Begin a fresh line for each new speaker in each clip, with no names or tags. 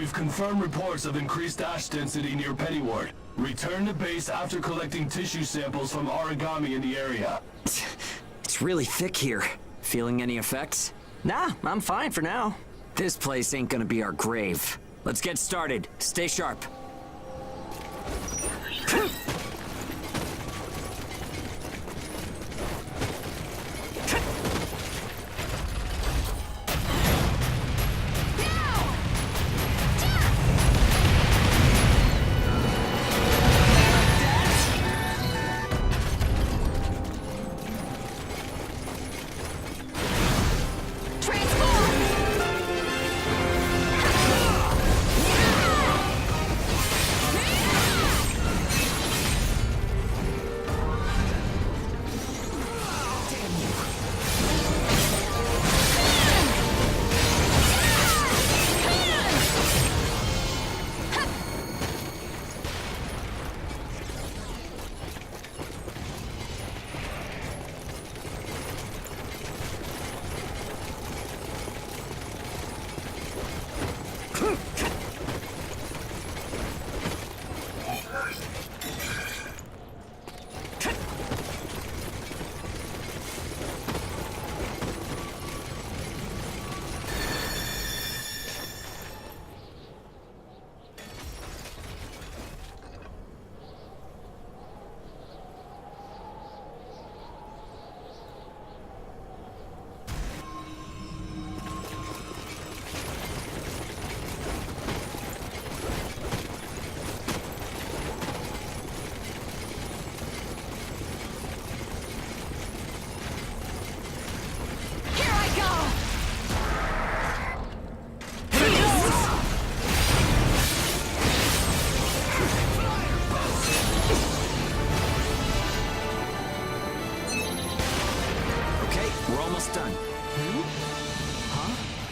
We've confirmed reports of increased ash density near Pennyward. Return to base after collecting tissue samples from origami in the area.
It's really thick here. Feeling any effects?
Nah, I'm fine for now.
This place ain't gonna be our grave. Let's get started. Stay sharp.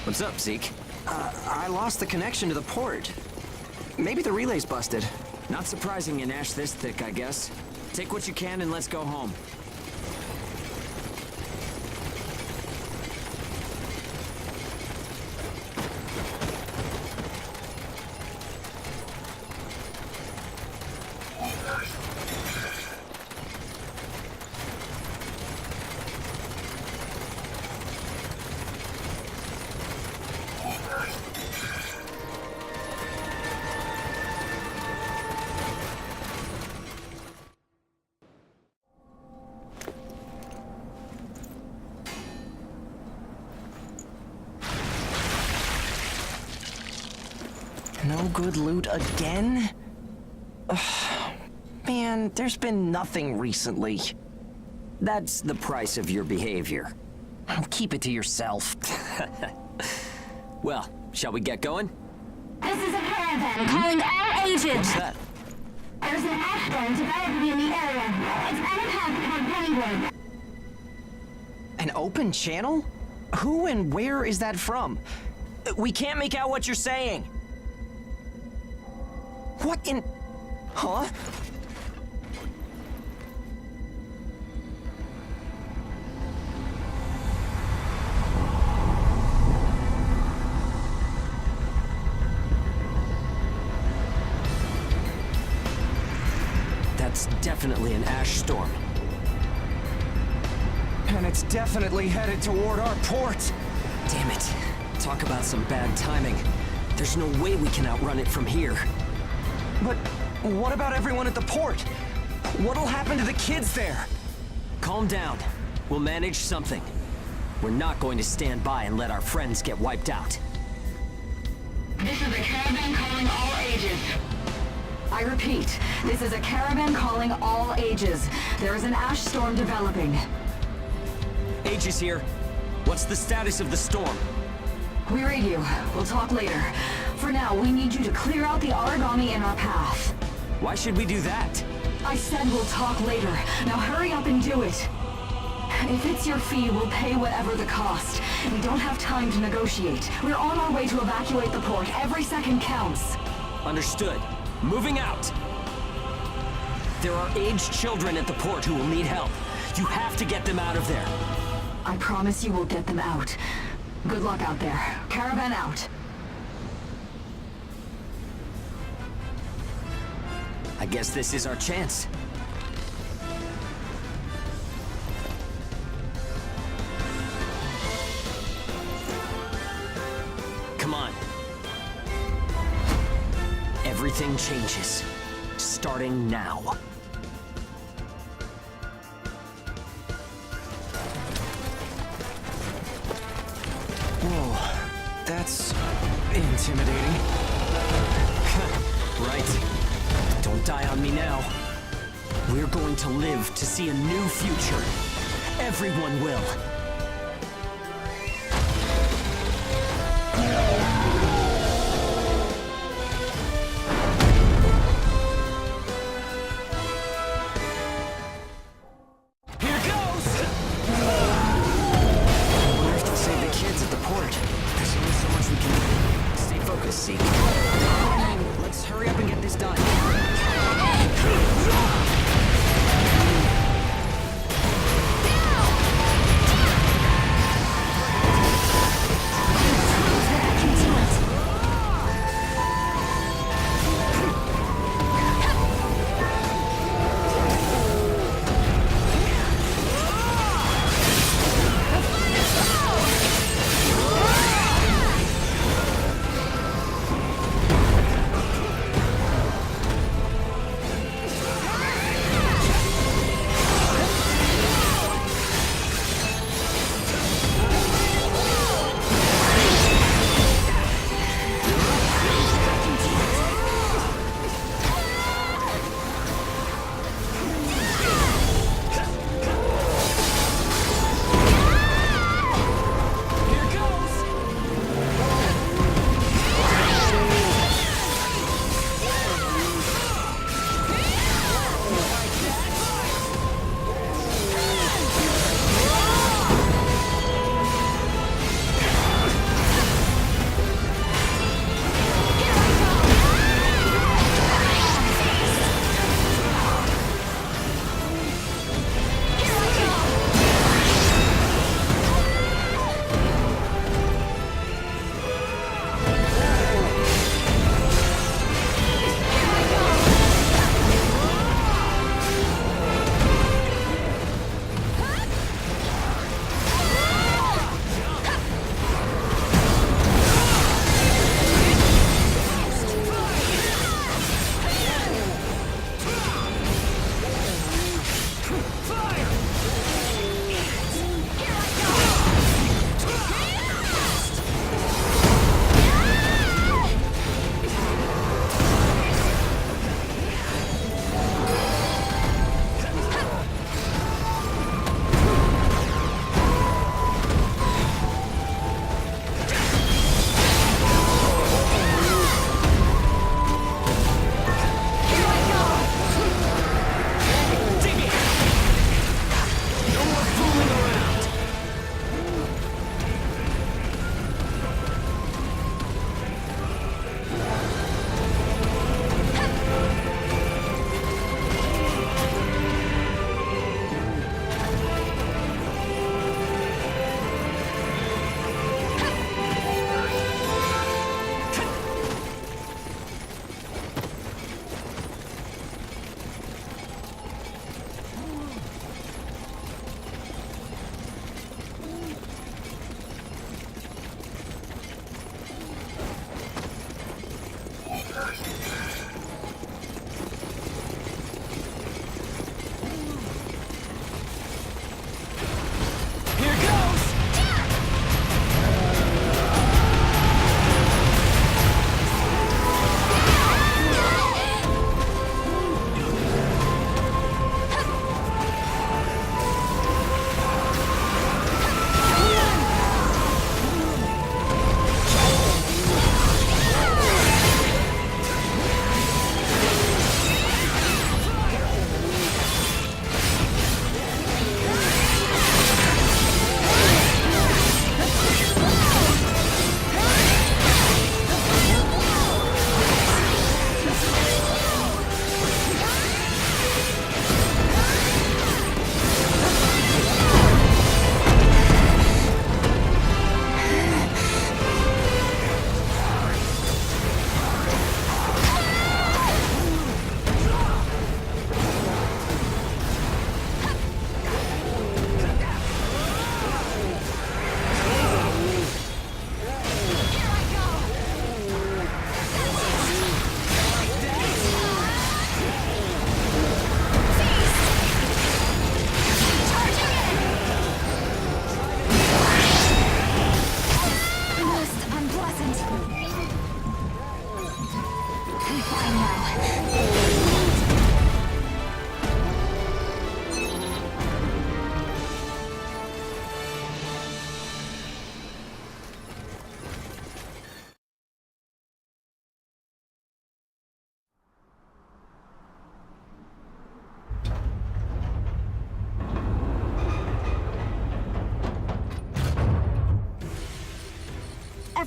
What's up, Zeke?
I lost the connection to the port. Maybe the relay's busted.
Not surprising in ash this thick, I guess. Take what you can and let's go home.
No good loot again? Ugh. Man, there's been nothing recently.
That's the price of your behavior.
Keep it to yourself.
Well, shall we get going?
This is a caravan calling all agents.
What's that?
There's an ash storm developing in the area. It's on a path toward Pennyward.
An open channel? Who and where is that from? We can't make out what you're saying. What in... Huh?
That's definitely an ash storm.
And it's definitely headed toward our port.
Damn it. Talk about some bad timing. There's no way we can outrun it from here.
But what about everyone at the port? What'll happen to the kids there?
Calm down. We'll manage something. We're not going to stand by and let our friends get wiped out.
This is a caravan calling all ages. I repeat, this is a caravan calling all ages. There is an ash storm developing.
Aegis here. What's the status of the storm?
We read you. We'll talk later. For now, we need you to clear out the origami in our path.
Why should we do that?
I said we'll talk later. Now hurry up and do it. If it's your fee, we'll pay whatever the cost. We don't have time to negotiate. We're on our way to evacuate the port. Every second counts.
Understood. Moving out. There are aged children at the port who will need help. You have to get them out of there.
I promise you we'll get them out. Good luck out there. Caravan out.
I guess this is our chance. Come on. Everything changes. Starting now.
Whoa, that's intimidating.
Right. Don't die on me now. We're going to live to see a new future. Everyone will. Here goes!
I wonder if they'll save the kids at the port. There's only so much we can do. Stay focused, see? Let's hurry up and get this done.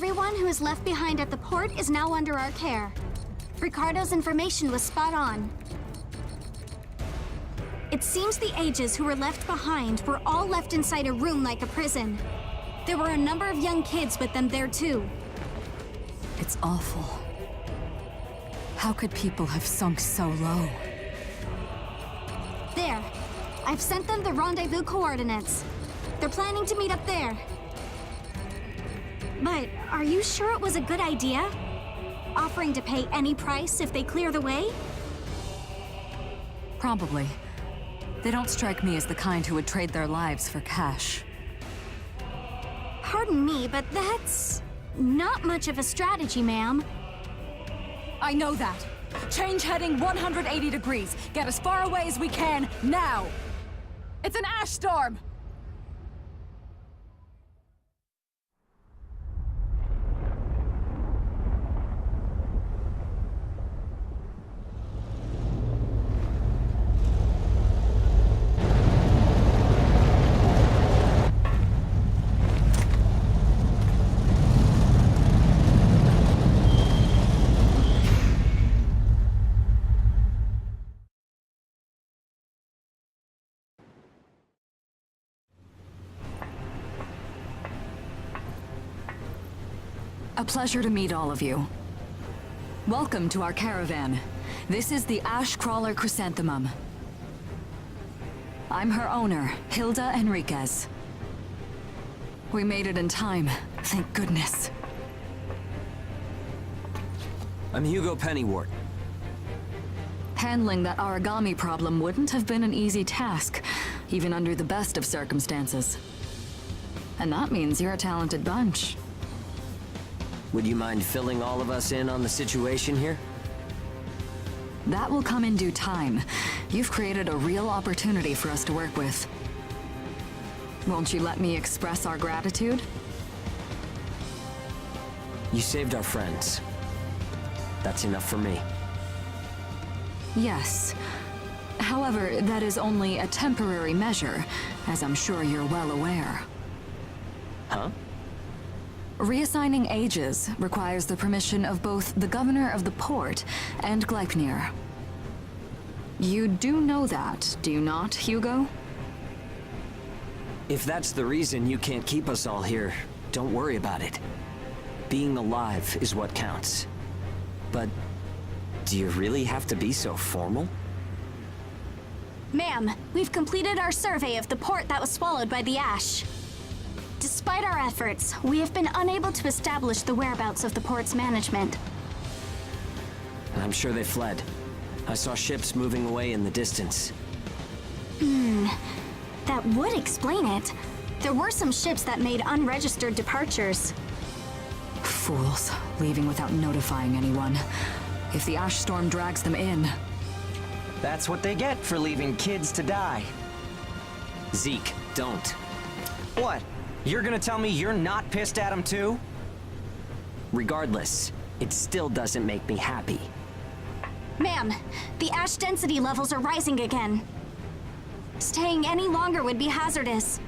Everyone who is left behind at the port is now under our care. Ricardo's information was spot on. It seems the ages who were left behind were all left inside a room like a prison. There were a number of young kids with them there too.
It's awful. How could people have sunk so low?
There. I've sent them the rendezvous coordinates. They're planning to meet up there. But are you sure it was a good idea? Offering to pay any price if they clear the way?
Probably. They don't strike me as the kind who would trade their lives for cash.
Pardon me, but that's not much of a strategy, ma'am.
I know that. Change heading 180 degrees. Get as far away as we can, now! It's an ash storm! A pleasure to meet all of you. Welcome to our caravan. This is the Ash Crawler Chrysanthemum. I'm her owner, Hilda Enriquez. We made it in time, thank goodness.
I'm Hugo Pennywort.
Handling that origami problem wouldn't have been an easy task, even under the best of circumstances. And that means you're a talented bunch.
Would you mind filling all of us in on the situation here?
That will come in due time. You've created a real opportunity for us to work with. Won't you let me express our gratitude?
You saved our friends. That's enough for me.
Yes. However, that is only a temporary measure, as I'm sure you're well aware.
Huh?
Reassigning ages requires the permission of both the governor of the port and Gleipnir. You do know that, do you not, Hugo?
If that's the reason you can't keep us all here, don't worry about it. Being alive is what counts. But do you really have to be so formal?
Ma'am, we've completed our survey of the port that was swallowed by the ash. Despite our efforts, we have been unable to establish the whereabouts of the port's management.
I'm sure they fled. I saw ships moving away in the distance.
That would explain it. There were some ships that made unregistered departures.
Fools, leaving without notifying anyone. If the ash storm drags them in...
That's what they get for leaving kids to die.
Zeke, don't.
What? You're gonna tell me you're not pissed at him too?
Regardless, it still doesn't make me happy.
Ma'am, the ash density levels are rising again. Staying any longer would be hazardous.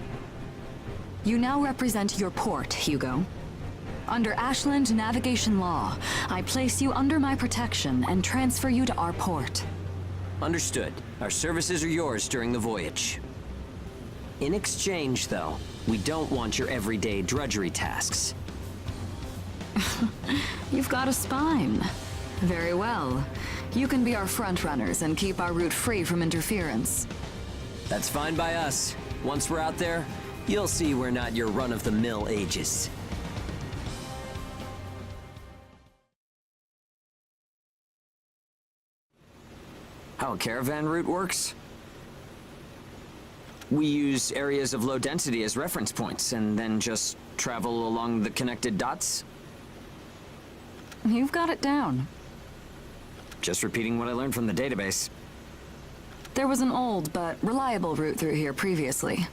You now represent your port, Hugo. Under Ashland navigation law, I place you under my protection and transfer you to our port.
Understood. Our services are yours during the voyage. In exchange, though, we don't want your everyday drudgery tasks.
You've got a spine. Very well. You can be our frontrunners and keep our route free from interference.
That's fine by us. Once we're out there, you'll see we're not your run-of-the-mill ages. How a caravan route works? We use areas of low density as reference points, and then just travel along the connected dots?
You've got it down.
Just repeating what I learned from the database.
There was an old but reliable route through here previously.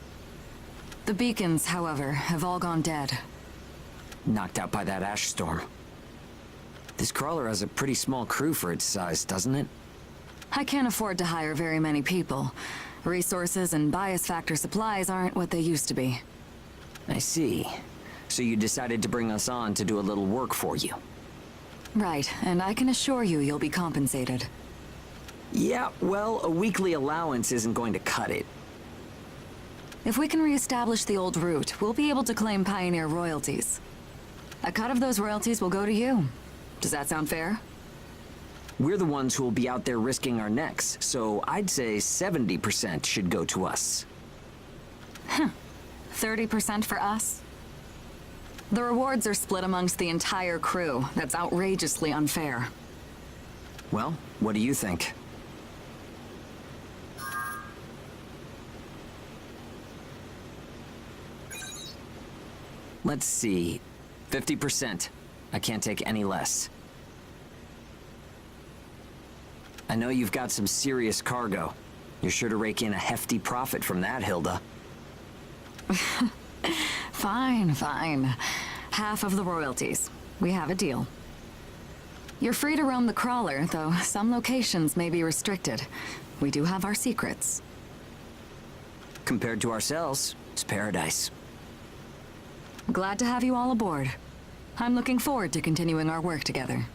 The beacons, however, have all gone dead.
Knocked out by that ash storm. This crawler has a pretty small crew for its size, doesn't it?
I can't afford to hire very many people. Resources and bias factor supplies aren't what they used to be.
I see. So you decided to bring us on to do a little work for you.
Right, and I can assure you you'll be compensated.
Yeah, well, a weekly allowance isn't going to cut it.
If we can reestablish the old route, we'll be able to claim Pioneer royalties. A cut of those royalties will go to you. Does that sound fair?
We're the ones who will be out there risking our necks, so I'd say 70% should go to us.
30% for us? The rewards are split amongst the entire crew. That's outrageously unfair.
Well, what do you think? Let's see. 50%. I can't take any less. I know you've got some serious cargo. You're sure to rake in a hefty profit from that, Hilda.
Fine, fine. Half of the royalties. We have a deal. You're free to roam the crawler, though some locations may be restricted. We do have our secrets.
Compared to ourselves, it's paradise.
Glad to have you all aboard. I'm looking forward to continuing our work together.